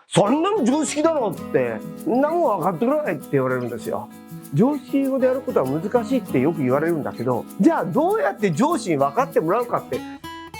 そんなの常識だろって、そんなもん分かってくれないって言われるんですよ。常識語でやることは難しいってよく言われるんだけど、じゃあどうやって上司に分かってもらうかって、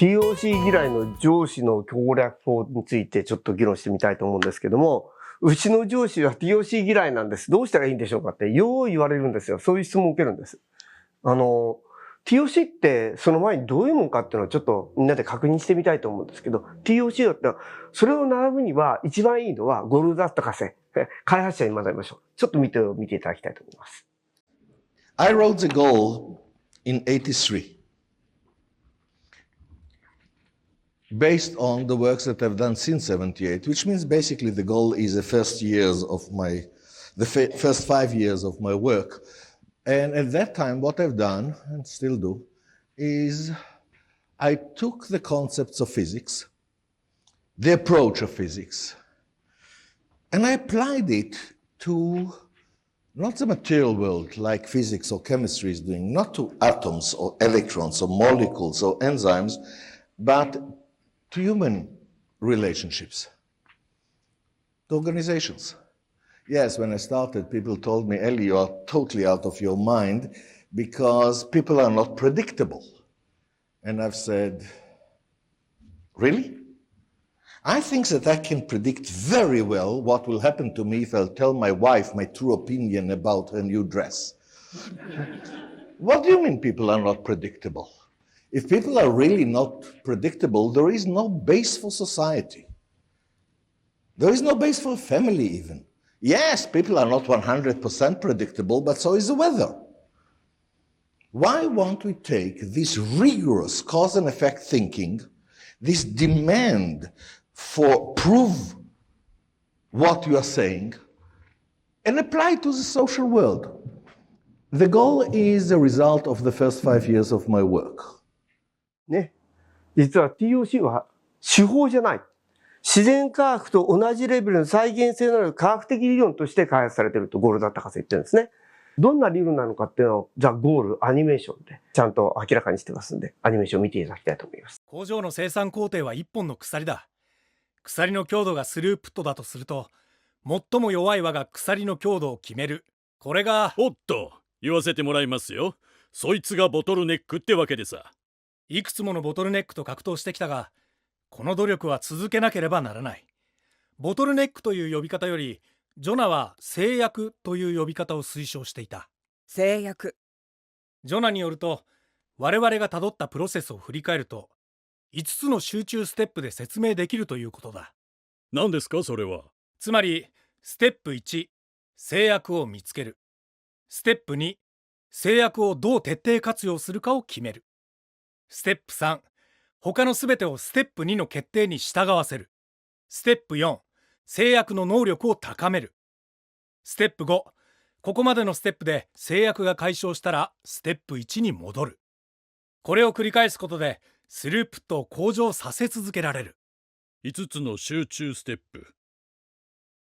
TOC 嫌いの上司の攻略法についてちょっと議論してみたいと思うんですけども、うちの上司は TOC 嫌いなんです。どうしたらいいんでしょうかってよう言われるんですよ。そういう質問を受けるんです。TOC ってその前にどういうもんかっていうのをちょっとみんなで確認してみたいと思うんですけど、TOC ってそれを並ぶには一番いいのはゴールドラット博士、開発者に学びましょう。ちょっと見ていただきたいと思います。I wrote the goal in 83. Based on the works that I've done since 78, which means basically the goal is the first 5 years of my work. And at that time, what I've done, and still do, is I took the concepts of physics, the approach of physics, and I applied it to not the material world like physics or chemistry is doing, not to atoms or electrons or molecules or enzymes, but to human relationships, to organizations. Yes, when I started, people told me, Eli, you are totally out of your mind because people are not predictable. And I've said, really? I think that I can predict very well what will happen to me if I'll tell my wife my true opinion about her new dress. What do you mean people are not predictable? If people are really not predictable, there is no base for society. There is no base for a family even. Yes, people are not 100% predictable, but so is the weather. Why won't we take this rigorous cause and effect thinking, this demand for prove what you are saying, and apply it to the social world? The goal is the result of the first 5 years of my work. ね、実は TOC は手法じゃない。自然科学と同じレベルの再現性のある科学的理論として開発されているとゴールドラット博士言ってるんですね。どんな理論なのかっていうのを、ザ・ゴールアニメーションでちゃんと明らかにしてますんで、アニメーションを見ていただきたいと思います。工場の生産工程は一本の鎖だ。鎖の強度がスループットだとすると、最も弱い輪が鎖の強度を決める。これが、おっと、言わせてもらいますよ。そいつがボトルネックってわけでさ。いくつものボトルネックと格闘してきたが、この努力は続けなければならない。ボトルネックという呼び方より、ジョナは制約という呼び方を推奨していた。制約。ジョナによると、我々がたどったプロセスを振り返ると、5つの集中ステップで説明できるということだ。何ですかそれは。つまり、ステップ1、制約を見つける。ステップ2、制約をどう徹底活用するかを決める。ステップ3、他のすべてをステップ2の決定に従わせる。ステップ4、制約の能力を高める。ステップ5、ここまでのステップで制約が解消したらステップ1に戻る。これを繰り返すことでスループットを向上させ続けられる。5つの集中ステップ。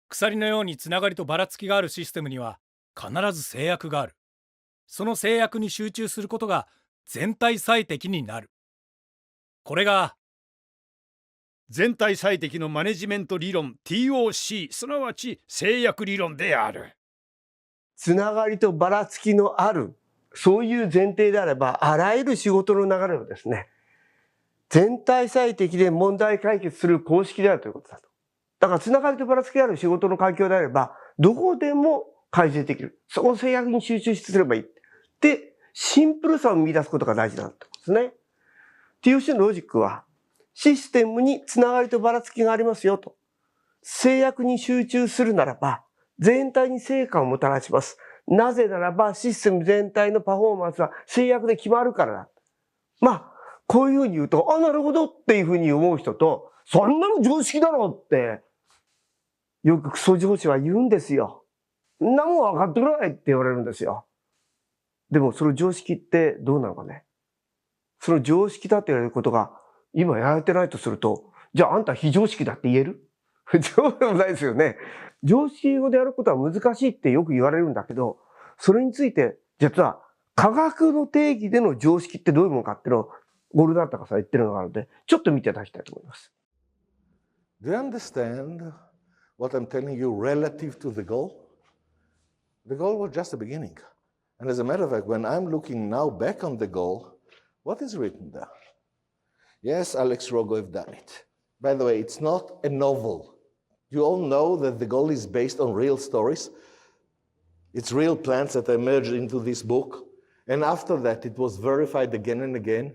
鎖のようにつながりとばらつきがあるシステムには必ず制約がある。その制約に集中することが全体最適になる。これが全体最適のマネジメント理論 TOC、すなわち制約理論である。つながりとばらつきのある、そういう前提であれば、あらゆる仕事の流れをですね、全体最適で問題解決する公式であるということだと。だからつながりとばらつきがある仕事の環境であれば、どこでも改善できる。その制約に集中すればいい。で、シンプルさを見出すことが大事だってことですね。TOC のロジックは、システムにつながりとばらつきがありますよと。制約に集中するならば、全体に成果をもたらします。なぜならば、システム全体のパフォーマンスは制約で決まるからだ。まあ、こういうふうに言うと、あ、なるほどっていうふうに思う人と、そんなの常識だろうって、よくクソ上司は言うんですよ。そんなもん分かってくれないって言われるんですよ。でもその常識ってどうなのかね。その常識だって言われることが今やられてないとすると、じゃああんた非常識だって言える？そうでもないですよね。常識語でやることは難しいってよく言われるんだけど、それについて実は科学の定義での常識ってどういうものかっていうのをゴールドラット博士が言ってるのがあるので、ちょっと見ていただきたいと思います。Do you understand what I'm telling you relative to the goal was just the beginning. And as a matter of fact, when I'm looking now back on the goal, what is written there? Yes, Alex Rogoyev done it. By the way, it's not a novel. You all know that the goal is based on real stories. It's real plans that emerged into this book. And after that, it was verified again and again.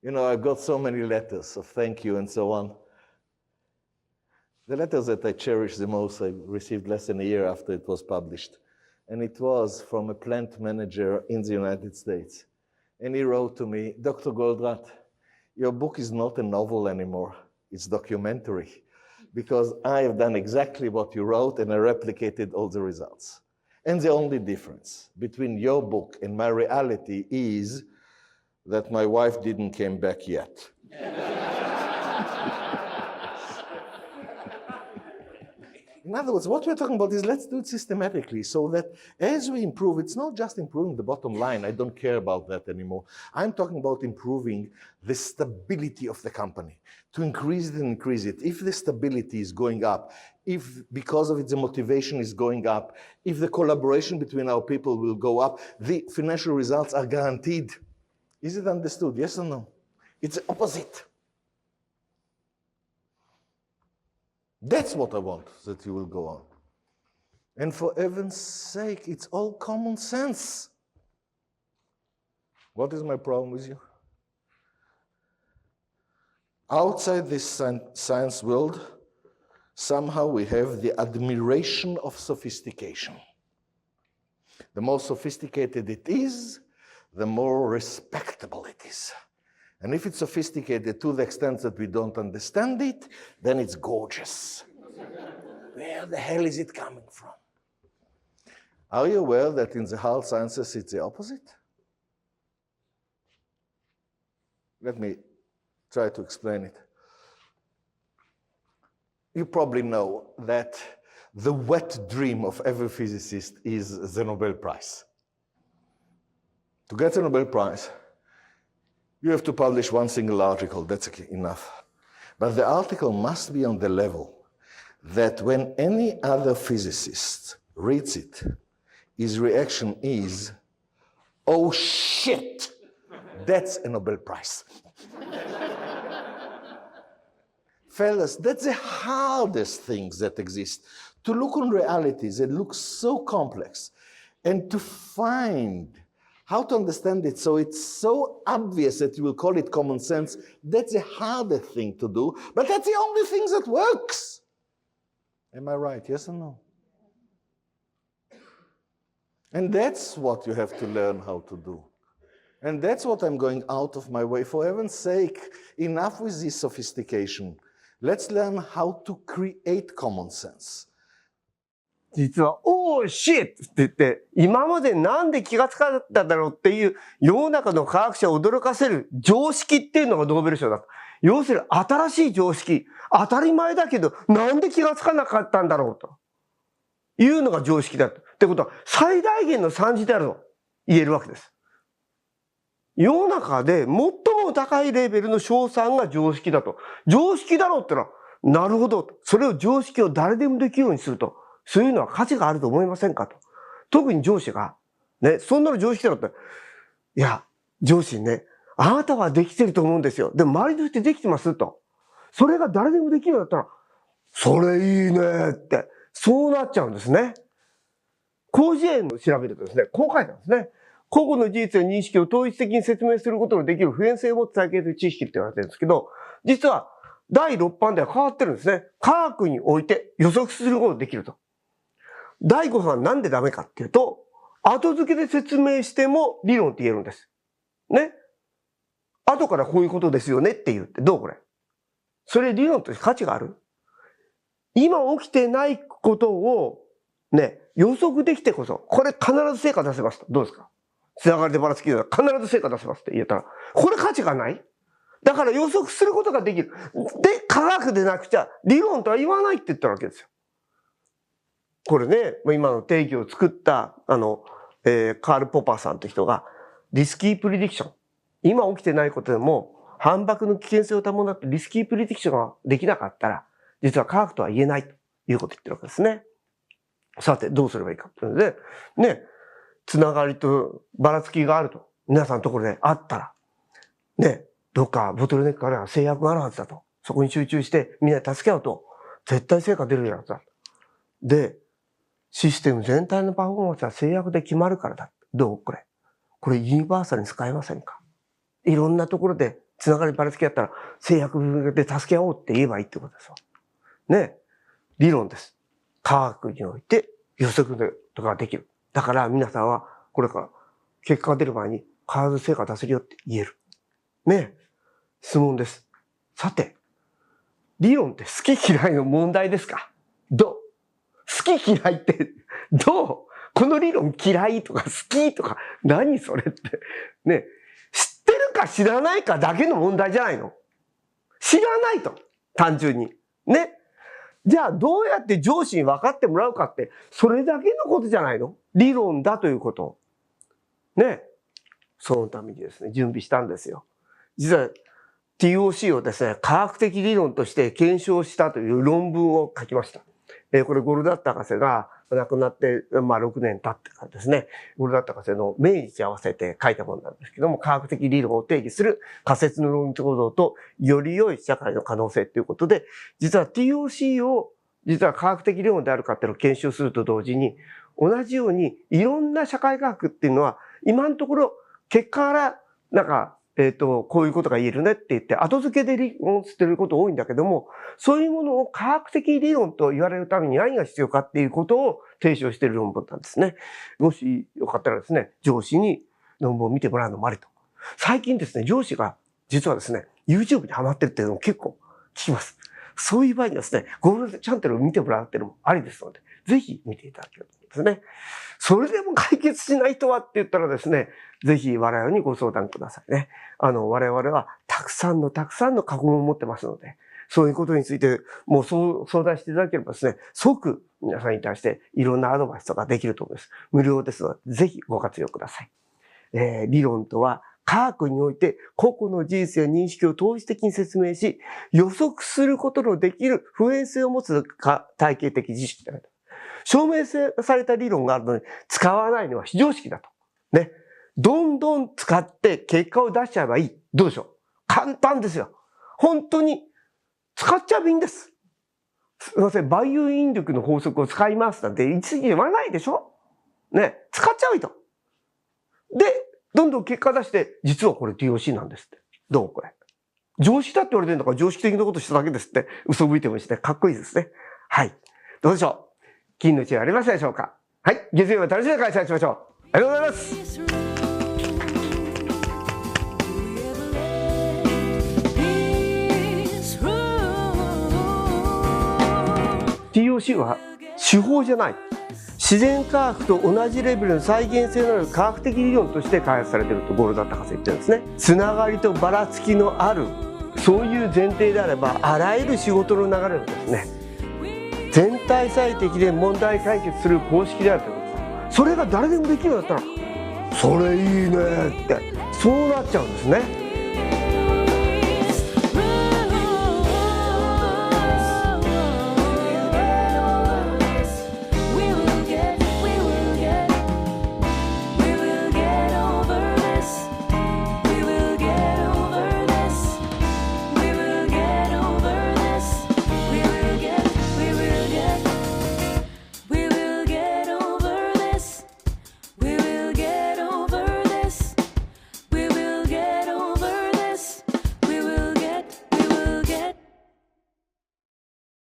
You know, I've got so many letters of thank you and so on. The letters that I cherish the most, I received less than a year after it was published. And it was from a plant manager in the United States. And he wrote to me, Dr. Goldratt, your book is not a novel anymore. It's documentary. Because I have done exactly what you wrote and I replicated all the results. And the only difference between your book and my reality is that my wife didn't come back yet. In other words, what we're talking about is let's do it systematically so that as we improve, it's not just improving the bottom line. I don't care about that anymore. I'm talking about improving the stability of the company, to increase it and increase it. If the stability is going up, if because of it the motivation is going up, if the collaboration between our people will go up, the financial results are guaranteed. Is it understood? Yes or no? It's the opposite. That's what I want, that you will go on. And for heaven's sake, it's all common sense. What is my problem with you? Outside this science world, somehow we have the admiration of sophistication. The more sophisticated it is, the more respectable it is. And if it's sophisticated to the extent that we don't understand it, then it's gorgeous. Where the hell is it coming from? Are you aware that in the hard sciences it's the opposite? Let me try to explain it. You probably know that the wet dream of every physicist is the Nobel Prize. To get the Nobel Prize, you have to publish one single article, that's enough. But the article must be on the level that when any other physicist reads it, his reaction is, oh shit, that's a Nobel Prize. Fellas, that's the hardest things that exist. To look on realities that look so complex and to find how to understand it so it's so obvious that you will call it common sense, that's a harder thing to do, but that's the only thing that works. Am I right? Yes or no? And that's what you have to learn how to do. And that's what I'm going out of my way. For heaven's sake, enough with this sophistication. Let's learn how to create common sense. 実は、おー、シッって言って、今までなんで気がつかなかったんだろうっていう世の中の科学者を驚かせる常識っていうのがノーベル賞だと。要するに新しい常識、当たり前だけど、なんで気がつかなかったんだろうというのが常識だと。ってことは、最大限の賛辞であると言えるわけです。世の中で最も高いレベルの賞賛が常識だと。常識だろうってのは、なるほど。それを常識を誰でもできるようにすると。そういうのは価値があると思いませんかと。特に上司が、ね、そんなの常識だろって。いや、上司にね、あなたはできてると思うんですよ。でも周りの人できてますと。それが誰でもできるようだったら、それいいねって、そうなっちゃうんですね。広辞苑を調べるとですね、こう書いてあるんですね。個々の事実や認識を統一的に説明することのできる普遍性を持つ体系という知識って言われてるんですけど、実は第6版では変わってるんですね。科学において予測することができると。第5版はなんでダメかっていうと、後付けで説明しても理論って言えるんです。ね。後からこういうことですよねって言って、どうこれ。それ理論として価値がある？今起きてないことをね、予測できてこそ、これ必ず成果出せますと。どうですか？つながりでばらつきでは必ず成果出せますって言えたら、これ価値がない？だから予測することができる。で、科学でなくちゃ理論とは言わないって言ったわけですよ。これね、今の定義を作ったカール・ポパーさんという人がリスキープリディクション。今起きてないことでも反駁の危険性を伴ってリスキープリディクションができなかったら実は科学とは言えない。いうことを言ってるわけですね。さて、どうすればいいかというので、ね、つながりとばらつきがあると、皆さんのところであったら、ね、どっかボトルネックから制約があるはずだと。そこに集中してみんなで助け合うと、絶対成果出るやつだ。で、システム全体のパフォーマンスは制約で決まるからだ。どうこれ。これユニバーサルに使えませんか？いろんなところでつながりばらつきあったら制約で助け合おうって言えばいいってことですよ。ね。理論です。科学において予測とかできる。だから皆さんはこれから結果が出る前に必ず成果出せるよって言える。ね。質問です。さて、理論って好き嫌いの問題ですか？どう？好き嫌いってどう？この理論嫌いとか好きとか何それってね、知ってるか知らないかだけの問題じゃないの？知らないと、単純にね。じゃあどうやって上司に分かってもらうかってそれだけのことじゃないの？理論だということね。そのためにですね準備したんですよ。実は TOC をですね科学的理論として検証したという論文を書きました。これゴールドラット博士が亡くなって、6年経ってからですね、ゴールドラット博士の命日に合わせて書いたものなんですけども、科学的理論を定義する仮説の論理構造とより良い社会の可能性ということで、実は TOC を実は科学的理論であるかっていうのを検証すると同時に、同じようにいろんな社会科学っていうのは今のところ結果からなんかこういうことが言えるねって言って、後付けで理論してること多いんだけども、そういうものを科学的理論と言われるために何が必要かっていうことを提唱している論文なんですね。もしよかったらですね、上司に論文を見てもらうのもありと。最近ですね、上司が実はですね、YouTube にハマってるっていうのも結構聞きます。そういう場合にはですね、ゴールドチャンネルを見てもらうっていうのもありですので、ぜひ見ていただけると思うんですね。それでも解決しないとはって言ったらですね、ぜひ我々にご相談くださいね。我々はたくさんの過去問を持ってますので、そういうことについてもう相談していただければですね、即皆さんに対していろんなアドバイスとかできると思います。無料ですので、ぜひご活用ください。理論とは科学において個々の事実や認識を統一的に説明し、予測することのできる普遍性を持つ体系的知識である。証明された理論があるのに使わないのは非常識だと。ね。どんどん使って結果を出しちゃえばいい。どうでしょう？簡単ですよ。本当に使っちゃえばいいんです。すいません。万有引力の法則を使いますなんて一時言わないでしょ？ね。使っちゃえばいいと。で、どんどん結果出して、実はこれ TOC なんですって。どうこれ。常識だって言われてるんだから常識的なことしただけですって。嘘吹いてもしてかっこいいですね。はい。どうでしょう？金の知恵ありましたでしょうか？はい。月曜日は楽しみな開催しましょう。ありがとうございます。TOC は手法じゃない。自然科学と同じレベルの再現性のある科学的理論として開発されているとゴールドラット博士言ってるんですね。つながりとばらつきのある、そういう前提であれば、あらゆる仕事の流れをですね、全体最適で問題解決する公式であるということです。それが誰でもできるようになったら、それいいねって、そうなっちゃうんですね。